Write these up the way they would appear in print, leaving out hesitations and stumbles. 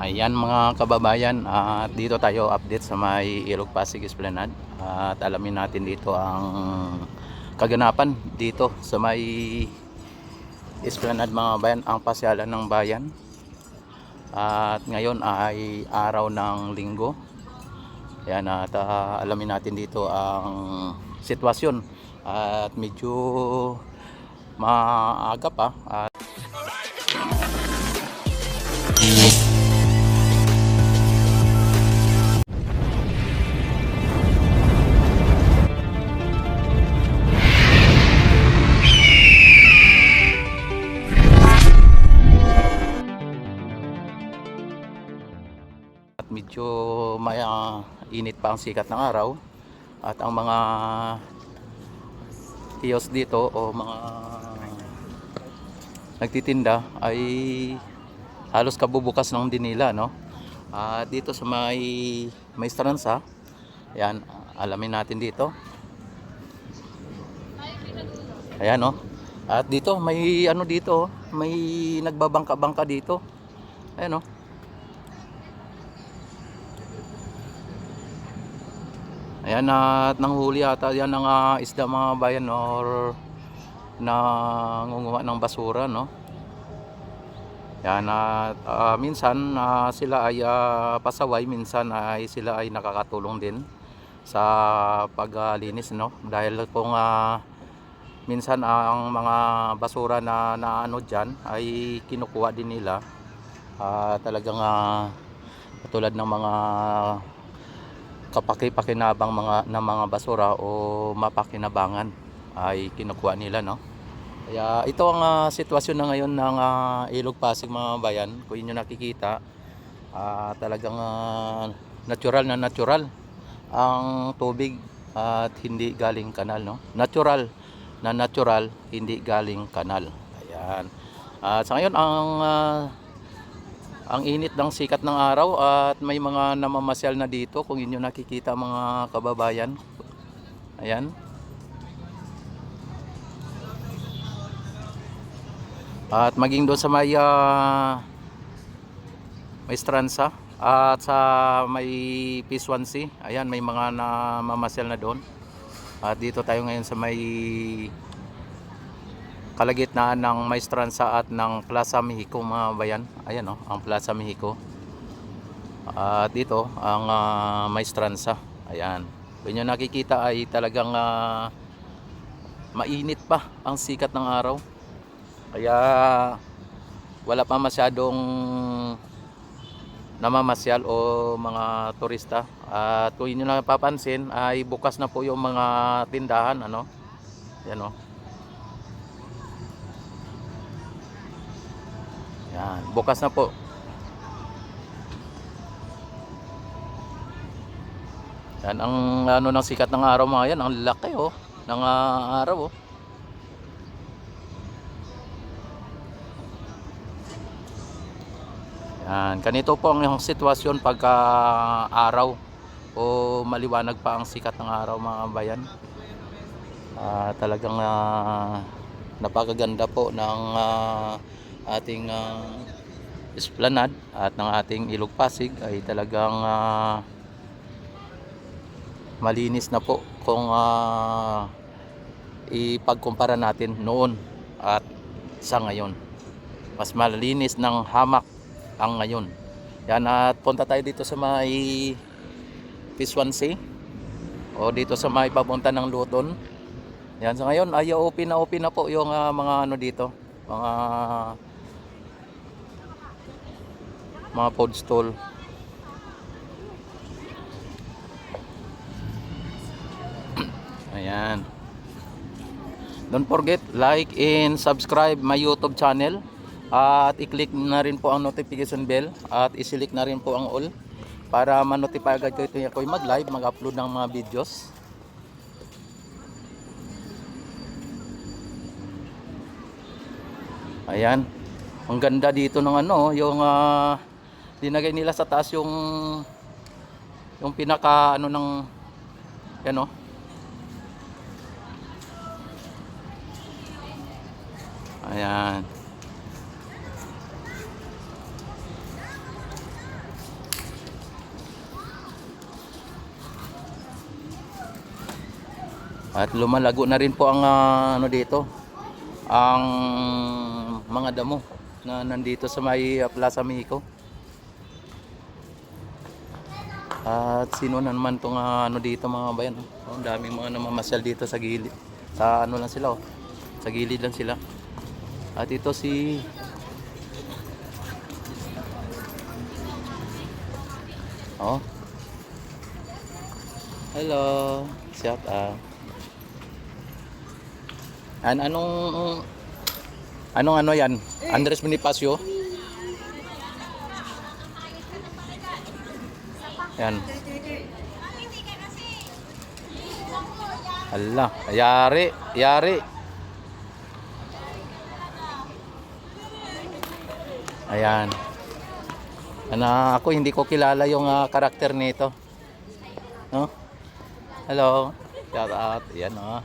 Ayan mga kababayan, at dito tayo update sa may Ilog Pasig Esplanade at alamin natin dito ang kaganapan dito sa may Esplanade mga bayan, ang pasyalan ng bayan. At ngayon ay araw ng Linggo. Ayan, at alamin natin dito ang sitwasyon at medyo maaga pa at medyo may init pa ang sikat ng araw at ang mga kiosk dito o mga nagtitinda ay halos kabubukas ng dinila, no? Dito sa may Stranza, ayan, alamin natin dito. Ayan, no? At dito may ano dito, may nagbabangka-bangka dito. Ayan, no? Ayan, at nanghuli ata yan ng isda mga bayan, no? Or nangunguha ng basura, no? Yan, at minsan sila ay pasaway, minsan ay sila ay nakakatulong din sa paglinis, no? Dahil kung minsan ang mga basura na naano diyan ay kinukuha din nila, talagang tulad ng mga kapaki-pakinabang mga basura o mapakinabangan ay kinukuha nila, no? Kaya ito ang sitwasyon na ngayon ng Ilog Pasig mga bayan. Kung inyo nakikita, talagang natural na natural ang tubig at hindi galing kanal, no? Natural na natural, hindi galing kanal. Ayan. Sa ngayon ang init ng sikat ng araw at may mga namamasyal na dito kung inyo nakikita mga kababayan. Ayan. At maging doon sa may Stranza at sa may P1C, ayan, may mga namamasyal na doon. At dito tayo ngayon sa may kalagitnaan ng may Stranza at ng Plaza Mexico mga bayan. Ayan, no, ang Plaza Mexico. At dito ang may Stranza. Ayan. Kung nyo nakikita ay talagang mainit pa ang sikat ng araw. Kaya wala pa masyadong namamasyal o mga turista. At kung inyo napapansin ay bukas na po yung mga tindahan, ano? Yan, oh. Yan, bukas na po. Yan ang ano ng sikat ng araw mga yan, ang laki, oh, ng araw, oh. Yan, ganito po ang sitwasyon pagka araw o maliwanag pa ang sikat ng araw mga bayan. Talagang napakaganda po ng ating esplanade at ng ating Ilog Pasig ay talagang malinis na po kung ipagkumpara natin noon at sa ngayon. Mas malinis ng hamak ang ngayon. Yan, at punta tayo dito sa may P1C o dito sa may papunta ng Luton. Yan, sa ngayon ay open na po yung mga ano dito, mga food stall. Ayan. Don't forget like and subscribe my YouTube channel. At i-click na rin po ang notification bell at i-select na rin po ang all para ma-notify agad kayo tuwing ako'y mag-live, mag-upload ng mga videos. Ayan. Ang ganda dito ng ano, yung dinagay nila sa taas yung pinaka ano ng yan, oh. Ayan. At lumalago na rin po ang ano dito, ang mga damo na nandito sa may Plaza Mexico. At sino na naman itong ano dito mga bayan. Oh, ang daming mga namamasyal dito sa gilid. Sa ano lang sila, oh. Sa gilid lang sila. At ito si oh. Hello. Shout out. Anong ano yan? Andres Bonifacio? Yan. Hala, yari. Ayan. Ako hindi ko kilala yung karakter nito. No? Hello. Shout out. Ayan, oh.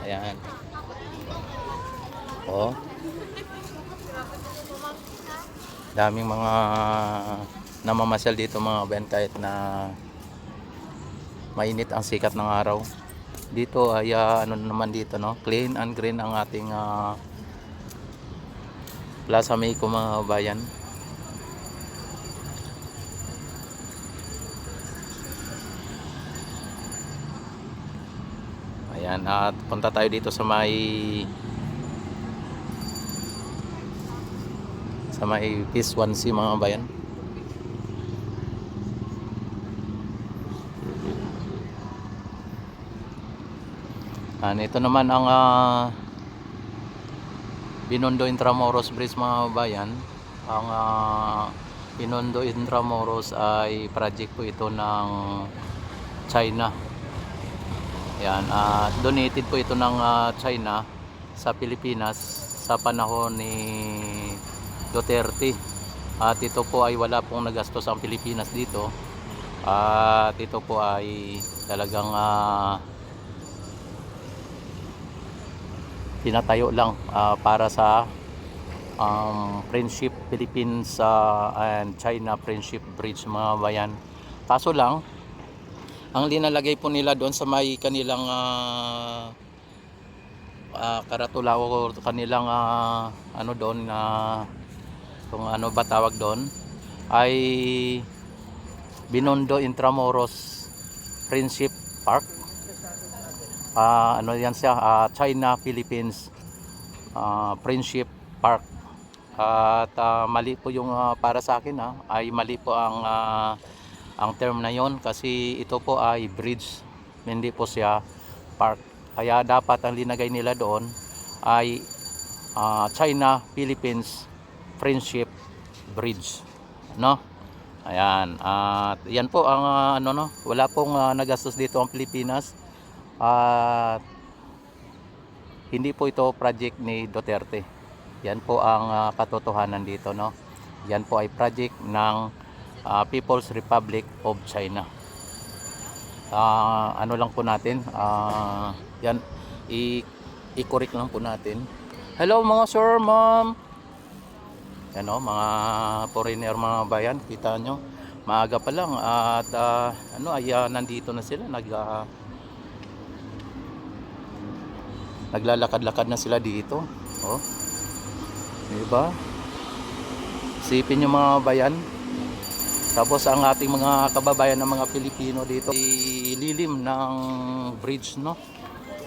Ayan. Oh. Daming mga namamasyal dito mga ben kahit na mainit ang sikat ng araw. Dito ay ano naman dito, no? Clean and green ang ating Plaza Mexico mga bayan. Ayan, at punta tayo dito sa may Phase 1C mga bayan. Ito naman ang Binondo Intramuros Bridge mga bayan. Ang Binondo Intramuros ay project po ito ng China. Yan, donated po ito ng China sa Pilipinas sa panahon ni Duterte. At ito po ay wala pong nagastos ang Pilipinas dito. At ito po ay talagang pinatayo lang para sa Friendship Philippines and China Friendship Bridge mga bayan. Kaso lang, ang linalagay po nila doon sa may kanilang karatula o kanilang ano doon kung ano ba tawag doon ay Binondo Intramuros Friendship Park. Ano yan siya, China Philippines Friendship Park. At mali po yung para sa akin ay mali po ang term na yon kasi ito po ay bridge, hindi po siya park. Kaya dapat ang linagay nila doon ay China Philippines Friendship Bridge, no? Ayan, at yan po ang ano, no, wala pong nagastos dito ang Pilipinas. At hindi po ito project ni Duterte. Yan po ang katotohanan dito, no. Yan po ay project ng People's Republic of China. Ano lang po natin, yan i-correct lang po natin. Hello mga sir, ma'am. Yan, no, mga foreigner mga bayan, kita nyo maaga pa lang at ano ay nandito na sila, naglalakad-lakad na sila dito. Oh. Diba? Sipin yung mga bayan. Tapos ang ating mga kababayan ng mga Pilipino dito ililim ng bridge, no?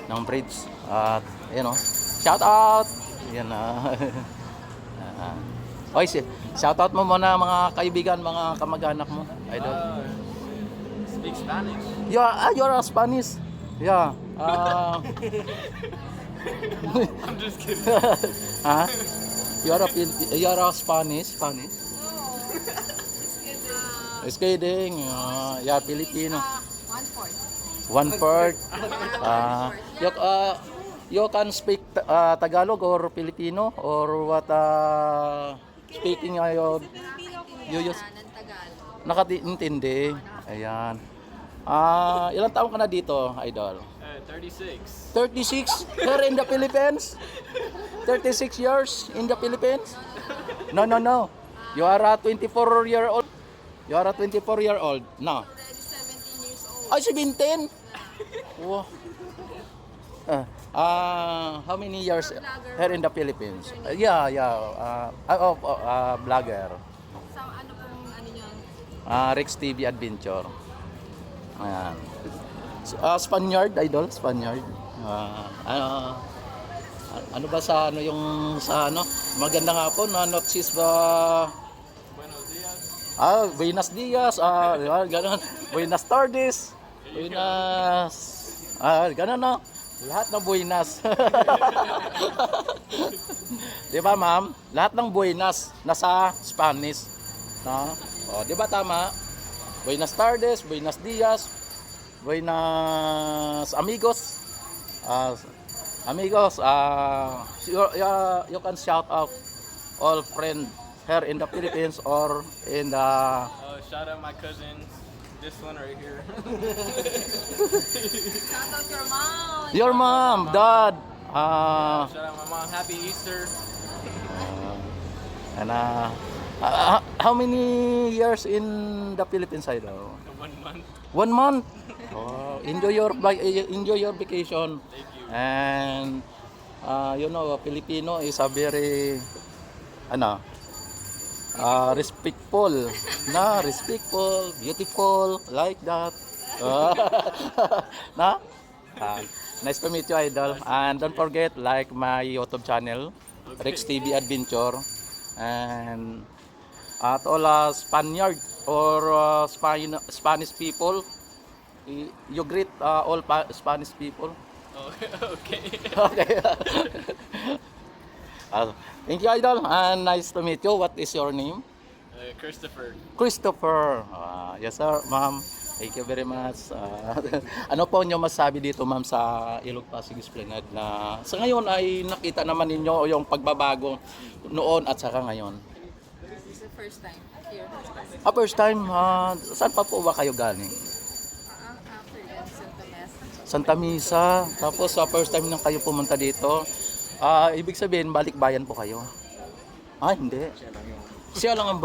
Ng bridge. At ayan, oh. Shout out. Yan Oy, shout out mo muna mga kaibigan, mga kamag-anak mo. Idol. Speak Spanish. You're a Spanish. Yeah. I'm just kidding. Huh? You're a Spanish? It's kidding. Yeah, Filipino. 1/4. You can speak Tagalog or Filipino or what speaking you use nakatintindi. Ayan. Ilang taon ka na dito, Idol? 36. 36 here in the Philippines? 36 years in the Philippines? No. You are a 24-year-old. You are a 24-year-old. No. Already 17 years old. Ay, 17? Wow. How many years here in the Philippines? Vlogger. Sa ano pong ano nyo? Rex TV Adventure. Ayan. Spaniard, idol, Spaniard. Ano ba sa ano yung sa ano? Magandang hapon, notsis ba? Buenos dias. Buenos dias, di ba? Ganun. Buenas tardes. Buenas. Ganun no. Lahat ng buenas. Di ba, ma'am? Lahat ng buenas nasa Spanish. No? O, di ba tama? Buenas tardes, buenos dias, buenas amigos. Amigos, you can shout out all friends here in the Philippines or in the Shout out my cousins. This one right here. Shout out your mom. your mom, dad. Shout out my mom. Happy Easter. And how many years in the Philippines, idol? 1 month. 1 month. Oh, enjoy your vacation. Thank you. And you know, Filipino is a very respectful, respectful, beautiful, like that. Na? Nice to meet you, idol. And don't forget, like my YouTube channel, Rex TV Adventure. And at all Spaniard or Spanish people, you greet all Spanish people. Oh, okay. Okay. Thank you, idol, and nice to meet you. What is your name? Christopher. Christopher. Yes, sir, ma'am. Thank you very much. Ano po niyo masabi dito, ma'am, sa Ilog Pasig Esplanade na sa ngayon ay nakita naman ninyo yung pagbabago noon at saka ngayon? This is the first time here. First time, saan pa po ba kayo galing? After that, Santa Mesa. Santa Misa. Tapos first time nang kayo pumunta dito. Ibig sabihin, balikbayan po kayo? Hindi. Siya lang ang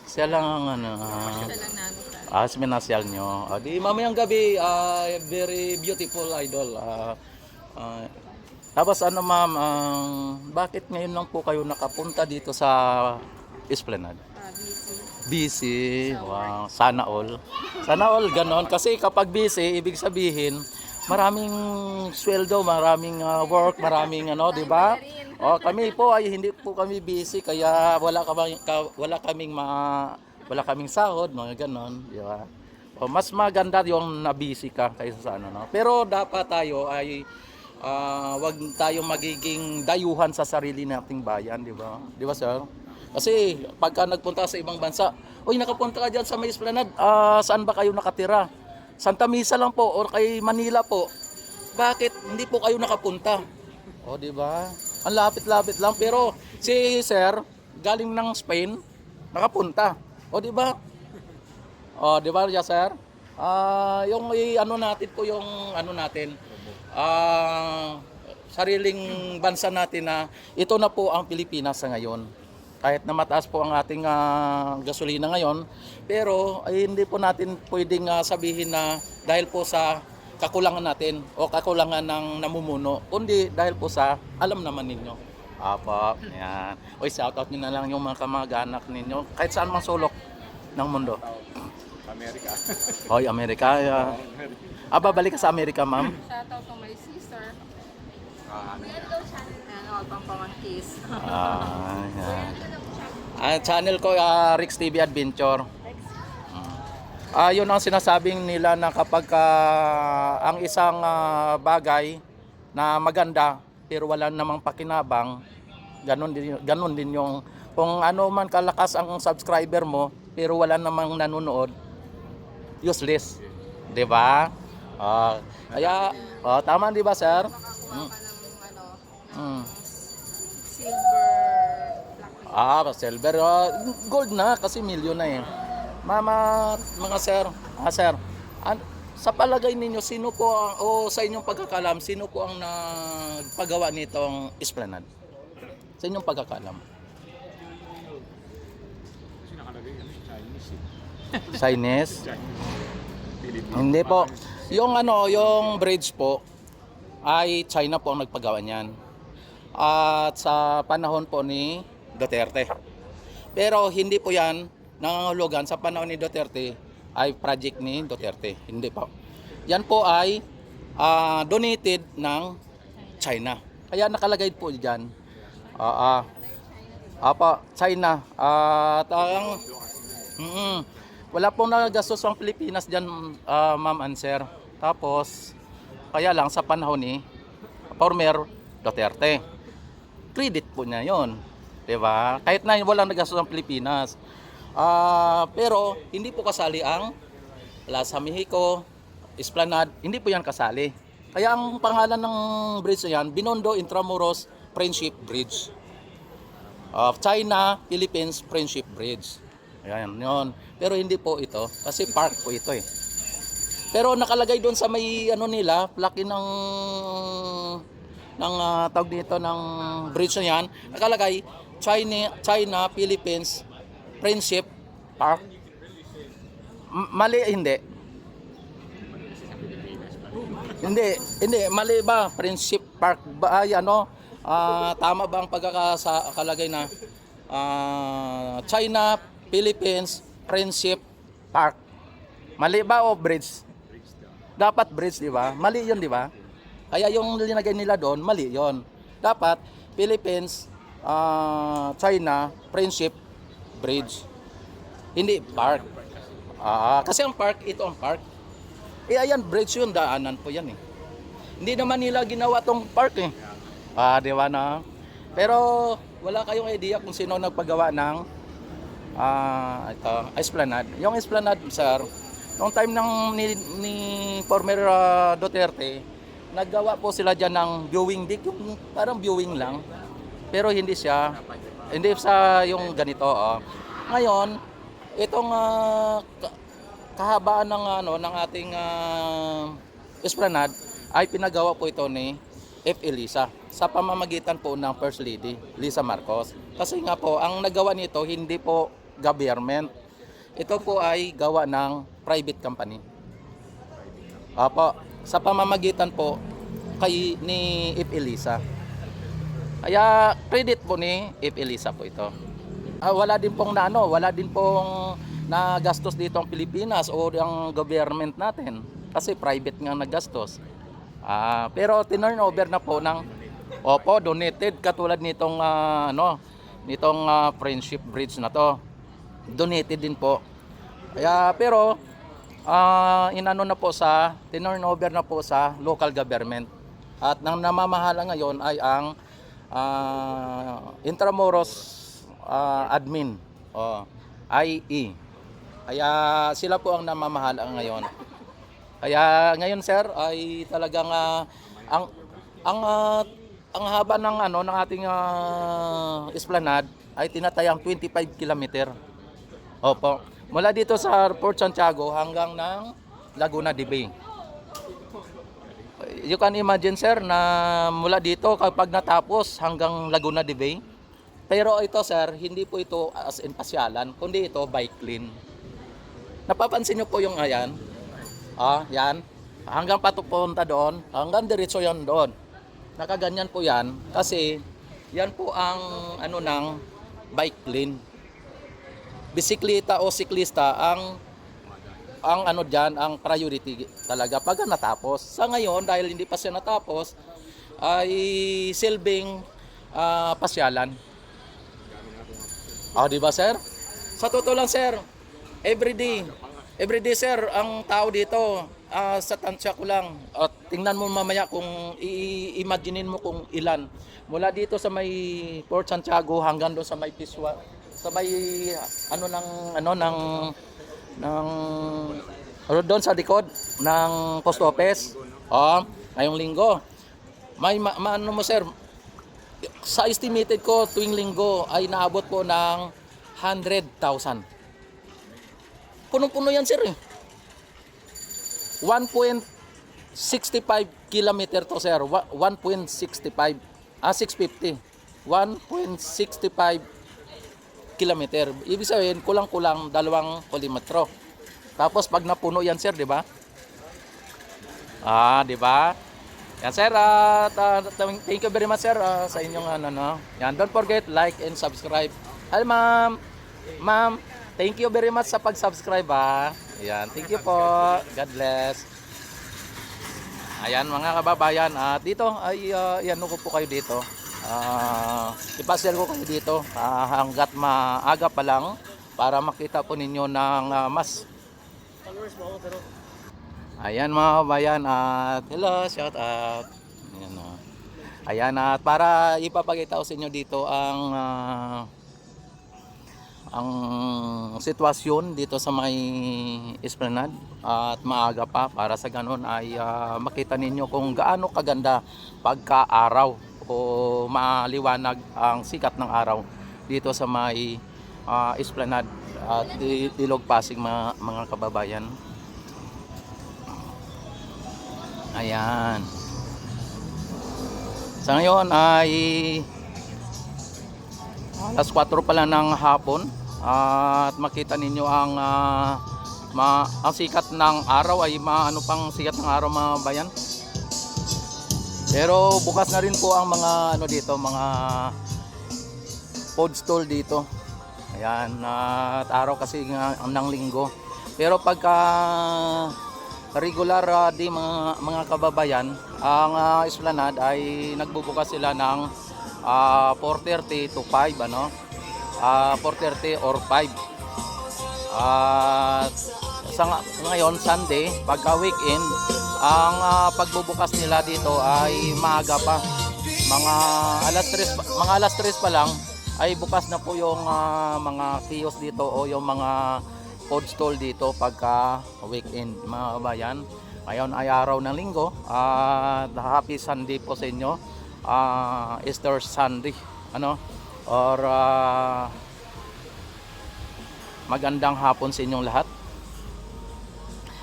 siya lang ang Siya lang namin sa Minasyal nyo. Di mamayang gabi, very beautiful, idol. Tapos ma'am, bakit ngayon lang po kayo nakapunta dito sa Esplanade? busy. Busy. Wow, sana all. Sana all ganon. Kasi kapag busy, ibig sabihin, maraming sweldo, maraming work, maraming di ba? Kami po ay hindi po kami busy kaya wala kaming sahod, mga ganon, di ba? Mas maganda yung na-busy ka kaysa sa no. Pero dapat tayo ay wag tayong magiging dayuhan sa sarili nating bayan, di ba? Di ba, sir? Kasi pagka nagpunta sa ibang bansa, nakapunta ka diyan sa may Esplanade, saan ba kayo nakatira? Santa Misa lang po or kay Manila po. Bakit hindi po kayo nakapunta? Di ba? Ang lapit-lapit lang pero si sir galing ng Spain nakapunta. Di ba? Di ba, yes, sir? Yung natin po yung natin. Sariling bansa natin na ito na po ang Pilipinas sa ngayon. Kahit na mataas po ang ating gasolina ngayon, pero ay hindi po natin pwedeng sabihin na dahil po sa kakulangan natin o kakulangan ng namumuno, kundi dahil po sa alam naman ninyo. Yan. Shoutout nyo na lang yung mga kamag-anak ninyo, kahit saan mang sulok ng mundo. America. Amerika. Babalik ka sa Amerika, ma'am? Shout out to my sister. And all pang pamangkis. Channel ko, Rex TV Adventure. Yun ang sinasabing nila na kapag ang isang bagay na maganda pero wala namang pakinabang, ganun din yung kung ano man kalakas ang subscriber mo pero wala namang nanonood, useless. 'Di ba? Kaya tama, 'di ba, sir? Makakuha ka ng silver plaque. Silver, gold na kasi milyon na eh. Mga sir, sir, sa palagay ninyo, sino po sa inyong pagkakalam, sino po ang nagpagawa nitong Esplanade? Sa inyong pagkakalam? Chinese? Hindi po. Yung bridge po, ay China po ang nagpagawa niyan. At sa panahon po ni Duterte. Pero hindi po yan nangangahulugan sa panahon ni Duterte ay project ni Duterte. Hindi po. Yan po ay donated ng China. Kaya nakalagay po dyan. China. At wala pong nagagastos ang Pilipinas dyan, ma'am and sir. Tapos, kaya lang sa panahon ni former Duterte. Credit po niya yon, diba? Kahit na walang nagastos ang Pilipinas. Pero hindi po kasali ang Plaza Mexico, Esplanade, hindi po yan kasali. Kaya ang pangalan ng bridge na yan, Binondo Intramuros Friendship Bridge. China, Philippines Friendship Bridge. Ayan, yun. Pero hindi po ito, kasi park po ito eh. Pero nakalagay doon sa may ano nila, plaque ng tawag dito ng bridge na yan, nakalagay China, Philippines Friendship Park. Mali hindi. Hindi, mali ba? Friendship Park ba ay ano? Tama ba ang pagkakakalagay na China, Philippines Friendship Park? Mali ba o bridge? Dapat bridge, di ba? Mali 'yon, di ba? Kaya yung linagay nila doon, mali 'yon. Dapat Philippines China Friendship Bridge. Hindi park. Kasi ang park, ito ang park. Ayan, bridge yun, daanan po yan eh. Hindi naman nila ginawa tong park eh. Di ba na? Pero wala kayong idea kung sino nagpagawa ng ito, Esplanade. Yung Esplanade, sir, noong time ni former Duterte, naggawa po sila dyan ng viewing deck, yung parang viewing lang. Pero hindi sa yung ganito. Ngayon, itong kahabaan ng ating Esplanade ay pinagawa po ito ni F. Elisa sa pamamagitan po ng First Lady Lisa Marcos. Kasi nga po, ang nagawa nito hindi po government. Ito po ay gawa ng private company. Sa pamamagitan po ni F. Elisa. Kaya credit po ni F. Elisa po ito. Wala din pong nagastos dito ang Pilipinas o ang government natin kasi private nga nagastos. Pero tinurnover na po ng donated katulad nitong Friendship Bridge na to. Donated din po. Pero tinurnover na po sa local government. At nang namamahala ngayon ay ang Intramuros Admin IE. Kaya sila po ang namamahala ngayon. Kaya ngayon sir ay talagang ang haba ng ating Esplanade ay tinatayang 25 kilometer. Opo. Mula dito sa Port Santiago hanggang ng Laguna de Bay. You can imagine sir na mula dito kapag natapos hanggang Laguna de Bay. Pero ito sir, hindi po ito as in pasyalan, kundi ito bike lane. Napapansin niyo po yung ayan? Yan. Hanggang patupunta doon, hanggang diretso yan doon. Nakaganyan po yan kasi yan po ang ng bike lane. Bisikleta o siklista ang diyan ang priority talaga pag natapos. Sa ngayon dahil hindi pa siya natapos ay silbing pasyalan. Di ba sir? Sa totoo lang sir, everyday sir ang tao dito sa tansya ko lang. Tingnan mo mamaya kung i-imaginein mo kung ilan. Mula dito sa may Port Santiago hanggang doon sa may Piswa, sa may doon sa likod ng post office. Ngayong linggo. May maano mo sir, sa estimated ko tuwing linggo ay naabot po ng 100,000. Punong-puno yan sir eh. 1.65 kilometer to sir. 1.65 650. 1.65 kilometer. Ibig sabihin kulang-kulang 2 kilometro. Tapos pag napuno yan sir, di ba? Di ba? Yan sir, thank you very much sir sa inyong ano no. Yan, don't forget like and subscribe. Hi ma'am. Ma'am, thank you very much sa pag-subscribe ha. Yan, thank you po. God bless. Ayan mga kababayan, dito ay iano ko po kayo dito. Ipasyal ko kayo dito hanggat maaga pa lang para makita po ninyo ng mas. Ayan mga kababayan, at hello, shout out. Ayan, ayan, at para ipapakita ko sa inyo dito ang sitwasyon dito sa may Esplanade at maaga pa para sa ganun ay makita ninyo kung gaano kaganda pagka-araw o maliwanag ang sikat ng araw dito sa may Esplanade at Ilog Pasig mga kababayan. Ayan. Sa ngayon ay alas 4 pa lang ng hapon at makita ninyo ang sikat ng araw ay ano pang sikat ng araw mga bayan. Pero bukas na rin po ang mga ano dito, mga food stall dito. Ayan, at araw kasi ng linggo. Pero pagka regular di mga kababayan, ang Esplanade ay nagbubukas sila ng 4:30 to 5 ano. 4:30 or 5. At ngayon Sunday, pagka weekend, ang pagbubukas nila dito ay maaga pa. Mga alas 3 pa lang ay bukas na po yung mga kiosk dito o yung mga food stall dito pagka weekend mga kabayan. Ngayon ay araw ng linggo at happy Sunday po sa inyo. Easter Sunday ano or magandang hapon sa inyong lahat.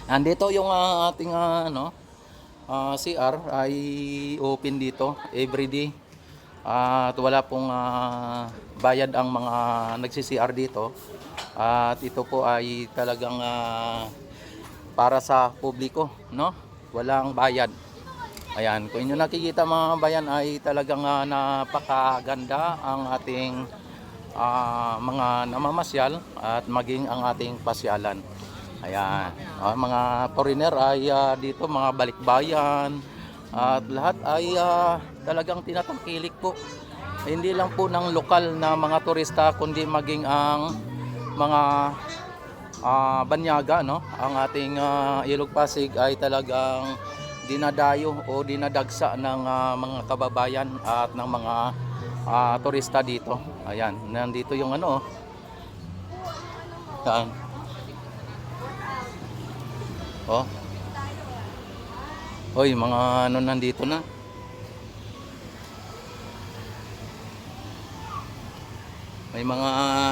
Nandito yung ating CR ay open dito everyday at wala pong bayad ang mga nagsi-CR dito at ito po ay talagang para sa publiko no, walang bayad. Ayan, kung inyo nakikita mga bayan ay talagang napakaganda ang ating mga namamasyal at maging ang ating pasyalan. Ayan, mga foreigner ay dito, mga balikbayan at lahat ay talagang tinatangkilik po. Hindi lang po ng lokal na mga turista kundi maging ang mga banyaga no, ang ating Ilog Pasig ay talagang dinadayo o dinadagsa ng mga kababayan at ng mga turista dito. Ayan, nandito yung ano. Yan. Oh. Hoy, mga ano nandito na. May mga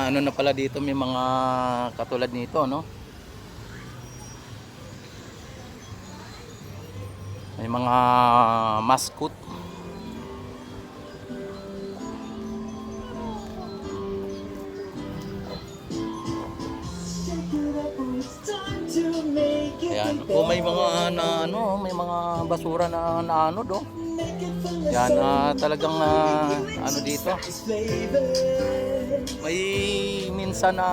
ano na pala dito, may mga katulad nito, no? May mga mascot. Ayan, may mga may mga basura na ano do. Yan, talagang ano dito. May minsan na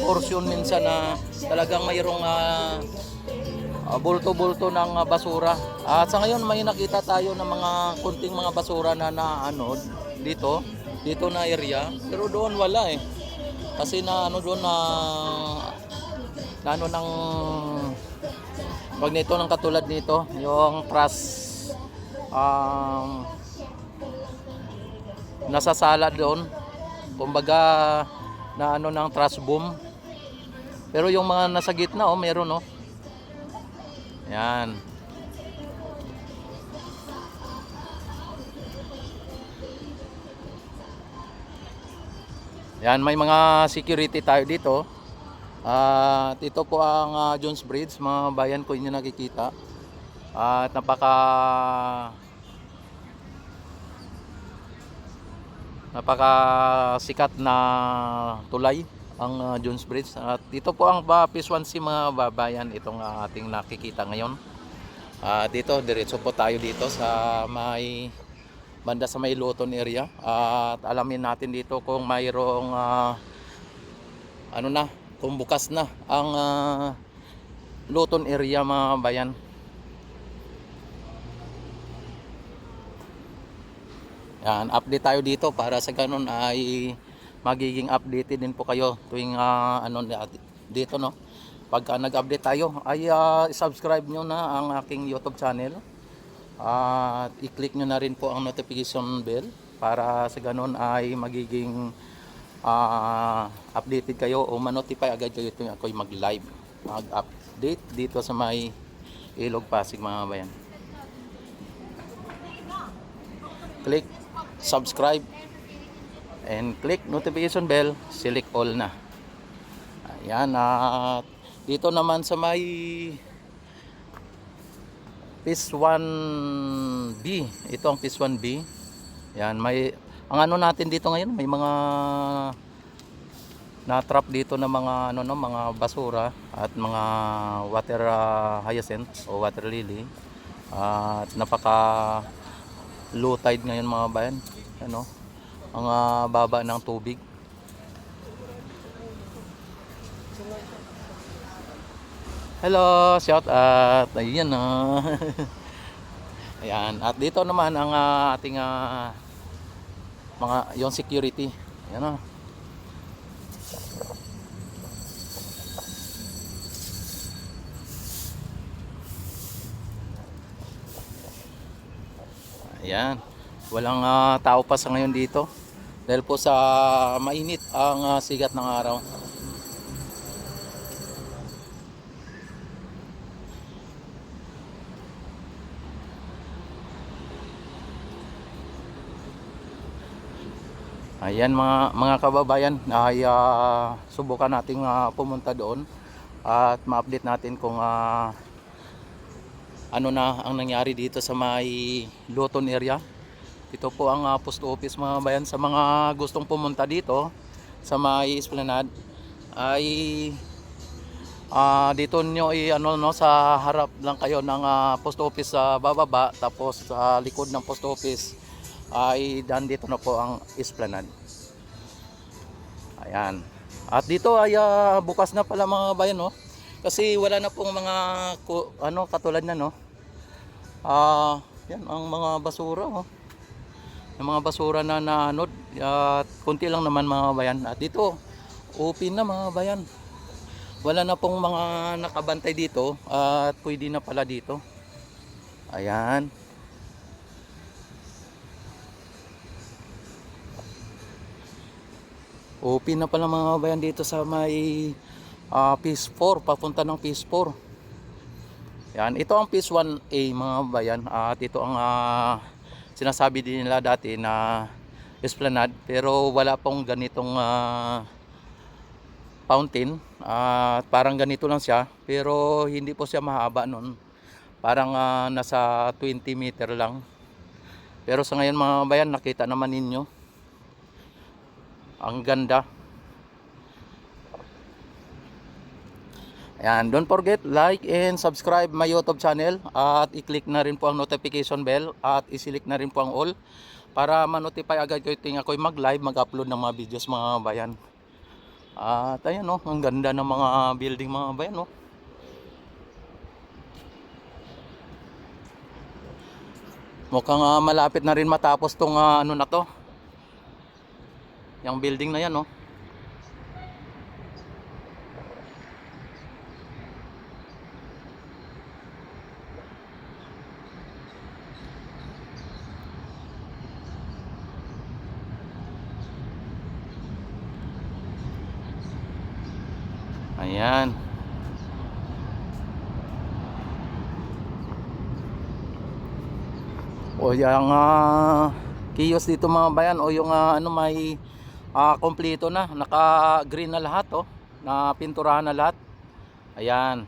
portion, minsan na talagang mayroong bulto-bulto ng basura. At sa ngayon may nakita tayo ng mga kunting mga basura na ano dito na area, pero doon wala eh. Kasi na ano doon na ano ng wag nito ng katulad nito, yung trash nasasala doon. Kumbaga na ano ng trash boom. Pero yung mga nasa gitna meron Yan. Yan, may mga security tayo dito. At ito po ang Jones Bridge, mga bayan ko inyo nakikita. At napaka sikat na tulay ang Jones Bridge. At ito po ang Phase 1C mga babayan, itong ating nakikita ngayon. Dito, diretso po tayo dito sa may banda sa may Luton area. At alamin natin dito kung mayroong ano na, kung bukas na ang Luton area mga bayan. Yan, update tayo dito para sa ganun ay magiging updated din po kayo tuwing dito, no. Pagka nag-update tayo ay subscribe nyo na ang aking YouTube channel at i-click nyo na rin po ang notification bell para sa ganun ay magiging updated kayo o ma-notify agad kayo tuwing ako'y mag-live, mag-update dito sa may Ilog Pasig mga bayan. Click subscribe and click notification bell, select all na. Ayan, at dito naman sa may Phase 1B, ito ang Phase 1B. Yan, may ang ano natin dito ngayon, may mga na-trap dito na mga mga basura at mga water hyacinth o water lily. At napaka low tide ngayon mga bayan. Ano? Ang baba ng tubig. Hello, shout out. Ayan na. Ayan, at dito naman ang ating mga yung security. Ayan na. Ayan. Walang tao pa sa ngayon dito dahil po sa mainit ang sigat ng araw. Ayan mga kababayan, ay subukan nating pumunta doon at ma-update natin kung ano na ang nangyari dito sa may Luton area. Ito po ang post office mga bayan. Sa mga gustong pumunta dito sa may Esplanade ay dito nyo sa harap lang kayo ng post office sa bababa, tapos sa likod ng post office ay dito na po ang Esplanade. Ayan. At dito ay bukas na pala mga bayan, no? Kasi wala na pong mga katulad na, no. Yan ang mga basura, oh. Yung mga basura na naanod at kunti lang naman mga bayan. At dito open na mga bayan. Wala na pong mga nakabantay dito at pwede na pala dito. Ayan. Open na pala mga bayan dito sa may Phase 4, papunta ng Phase 4. Yan, ito ang Phase 1A mga bayan. At ito ang sinasabi din nila dati na Esplanade, pero wala pong ganitong fountain. Parang ganito lang siya, pero hindi po siya mahaba noon. Parang nasa 20 meter lang. Pero sa ngayon mga bayan, nakita naman ninyo ang ganda. Ayan, don't forget like and subscribe my YouTube channel at i-click na rin po ang notification bell at i-select na rin po ang all para ma-notify agad kayo ting ako'y mag-live, mag-upload ng mga videos mga bayan. At ayan, no, ang ganda ng mga building mga bayan, no. Mukhang malapit na rin matapos tong na to. Yung building na yan, no. Ayan. O yung kiosk dito mga bayan, o yung may kompleto na, naka-green na lahat, oh, na pinturahan na lahat. Ayan.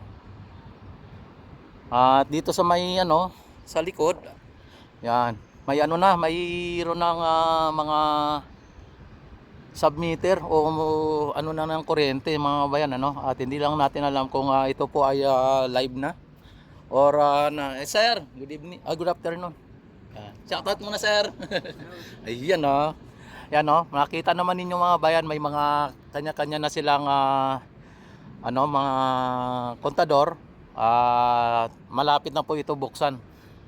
At dito sa may sa likod, yan, may mayroon ng mga submeter o na ng kuryente mga bayan, at hindi lang natin alam kung ito po ay live na or sir, good evening, good afternoon. Shoutout muna sir. Ayan Yan makita naman ninyo mga bayan, may mga kanya-kanya na silang mga kontador. Malapit na po ito buksan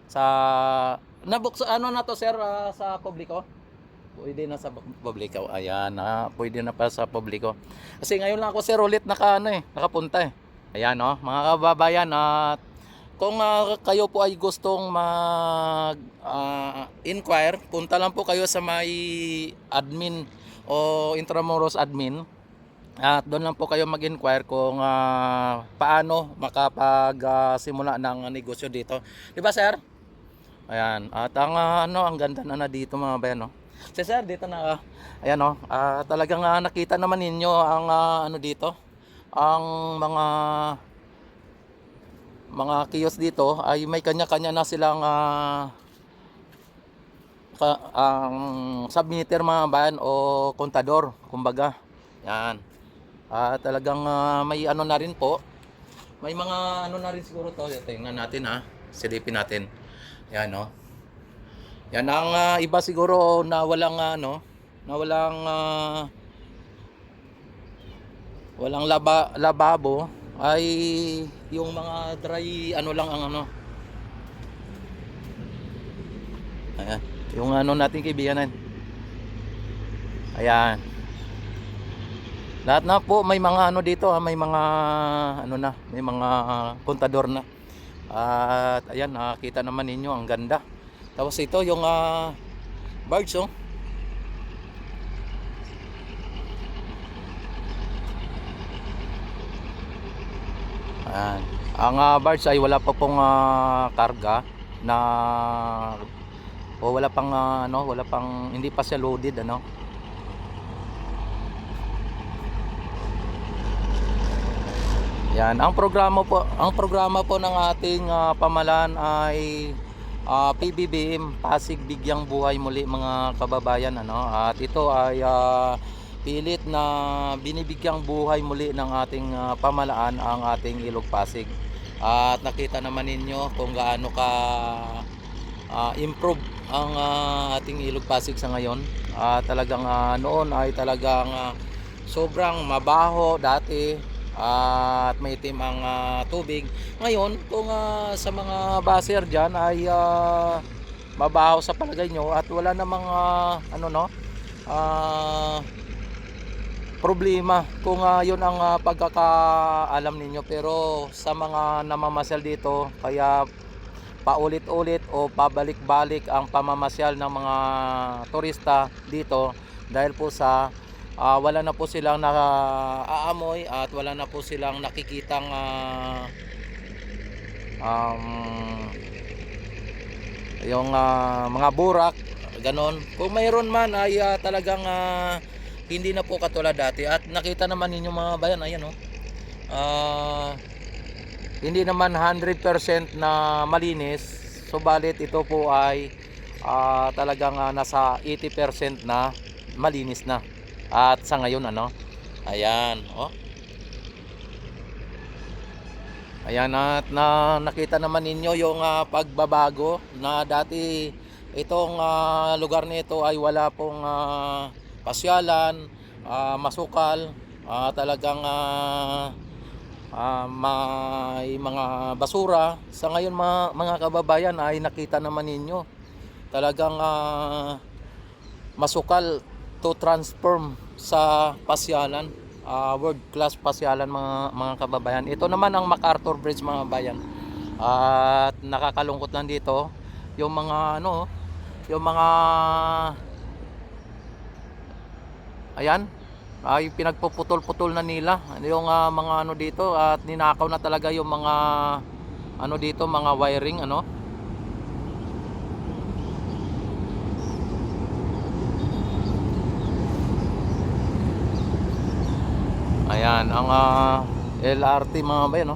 sa nabuksan na to sir, sa publiko. Pwede na sa publiko. Ayan pwede na pa sa publiko. Kasi ngayon lang ako sir ulit nakapunta Ayan mga kababayan, at kung kayo po ay gustong mag-inquire, punta lang po kayo sa may admin o Intramuros admin. At doon lang po kayo mag-inquire kung paano makapag-simula ng negosyo dito. 'Di ba, sir? Ayan. At ang ganda na dito mga bayan, Sir, dito na ayan talagang nakita naman ninyo ang dito, ang mga kiosk dito ay may kanya-kanya na silang ang submitter mga bayan o kontador kumbaga. Yan. Talagang may na rin po. May mga na rin siguro to. Tingnan natin silipin natin. Yan Yan ang iba siguro na walang walang lababo ay yung mga dry lang ang ayan, yung natin kaibiganan. Ayan, lahat na po may mga dito may mga may mga kontador na. At ayan, nakita naman ninyo ang ganda. Tapos ito yung barge Ayan. Ang barge ay wala pa pong karga na o wala pang wala pang, hindi pa siya loaded Yan, ang programa po ng ating pamahalaan ay PBBM, Pasig Bigyang Buhay Muli mga kababayan at ito ay pilit na binibigyang buhay muli ng ating pamahalaan ang ating Ilog Pasig. At nakita naman ninyo kung gaano ka improve ang ating Ilog Pasig sa ngayon. Talagang noon ay talagang sobrang mabaho dati at maitim ang tubig. Ngayon kung sa mga baser dyan ay mabaho sa palagay nyo at wala namang problema kung yun ang pagkakaalam ninyo. Pero sa mga namamasyal dito, kaya paulit-ulit o pabalik-balik ang pamamasyal ng mga turista dito dahil po sa wala na po silang nakaamoy at wala na po silang nakikitang yung mga burak ganon. Kung mayroon man ay talagang hindi na po katulad dati. At nakita naman ninyo mga bayan, ayan hindi naman 100% na malinis, subalit ito po ay talagang nasa 80% na malinis na. At sa ngayon ayan ayan, at nakita naman ninyo yung pagbabago na dati itong lugar nito ay wala pong pasyalan, masukal, talagang may mga basura. Sa ngayon mga kababayan ay nakita naman ninyo talagang masukal to transform sa pasyalan, world class pasyalan mga kababayan. Ito naman ang MacArthur Bridge mga bayan. At nakakalungkot lang dito yung mga yung mga ayan ay pinagpuputol-putol na nila yung mga dito, at ninakaw na talaga yung mga dito, mga wiring ayan ang LRT mga bayan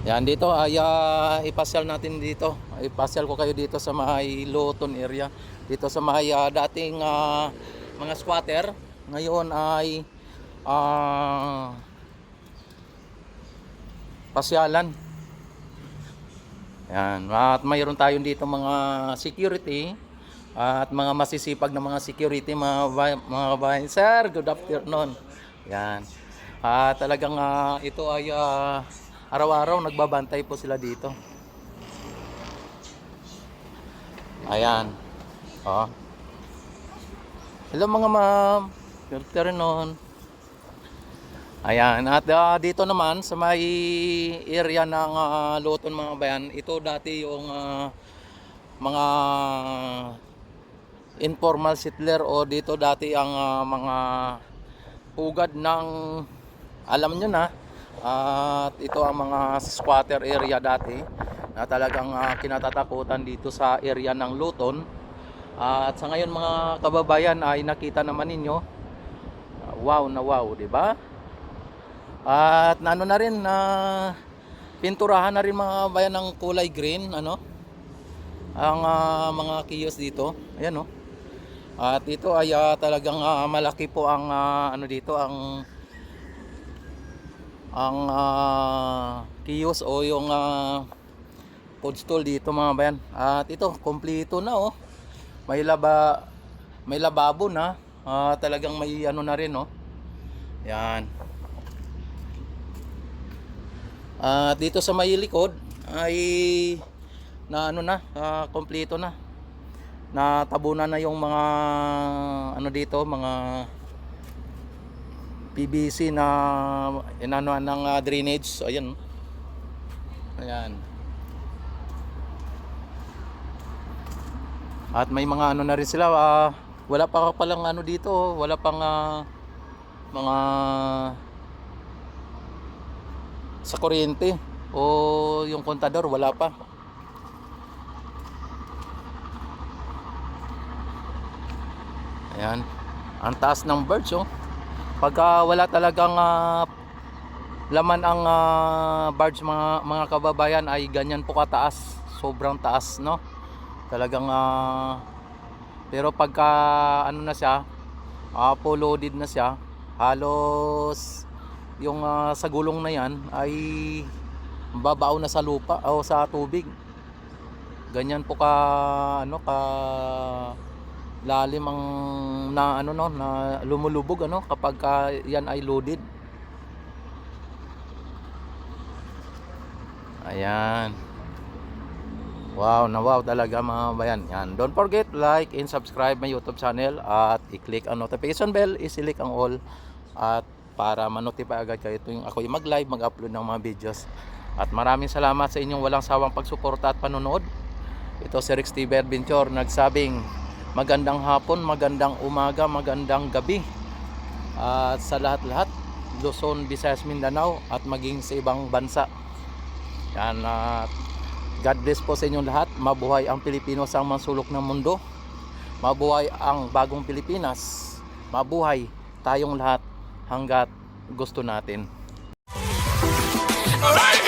Yan dito ay ipasyal natin dito. Ipasyal ko kayo dito sa may Luton area. Dito sa may dating mga squatter. Ngayon ay pasyalan. Yan. At mayroon tayong dito mga security at mga masisipag na mga security, mga kabayan. Sir, good afternoon. Yan. Talagang ito ay araw-araw nagbabantay po sila dito. Ayan. Oh. Hello mga ma'am. Good afternoon. Ayan, at dito naman sa may area ng Luton mga bayan, ito dati yung mga informal settler o dito dati ang mga pugad ng, alam nyo na, at ito ang mga squatter area dati na talagang kinatatakutan dito sa area ng Luton. At sa ngayon mga kababayan ay nakita naman ninyo, wow na wow, di ba? At ano na rin na pinturahan na rin mga bayan ng kulay green ang mga kiosk dito. Ayan oh. At ito ay talagang malaki po ang dito ang kiosk o yung food stall dito mga bayan. At ito kompleto na oh. May lababo na. Talagang may na rin oh. Yan. Dito sa may likod ay kompleto na. Natabunan na yung mga dito, mga PVC na ng drainage. So, ayan. Ayan. At may mga na rin sila, wala pa palang dito, wala pang mga sa kuryente o yung kontador, wala pa. Ayan, ang taas ng birds oh. Pagka wala talagang laman ang birds mga kababayan ay ganyan po kataas, sobrang taas no. Talagang pero pagka na siya, full loaded na siya, halos yung sa gulong na yan ay babaw na sa lupa o sa tubig. Ganyan po ka ka lalim ang na lumulubog kapag yan ay loaded. Ayan. Wow na wow talaga mga bayan. Yan. Don't forget like and subscribe my YouTube channel at i-click ang notification bell, i-select ang all at para ma-notify agad kayo tuwing ako yung mag-live, mag-upload ng mga videos. At maraming salamat sa inyong walang sawang pagsuporta at panonood. Ito si Rex TV Adventure nagsabing magandang hapon, magandang umaga, magandang gabi. At sa lahat-lahat, Luzon, Visayas, Mindanao at maging sa ibang bansa. Yan, God bless po sa inyong lahat. Mabuhay ang Pilipino sa mga sulok ng mundo. Mabuhay ang bagong Pilipinas. Mabuhay tayong lahat hanggat gusto natin. Alright.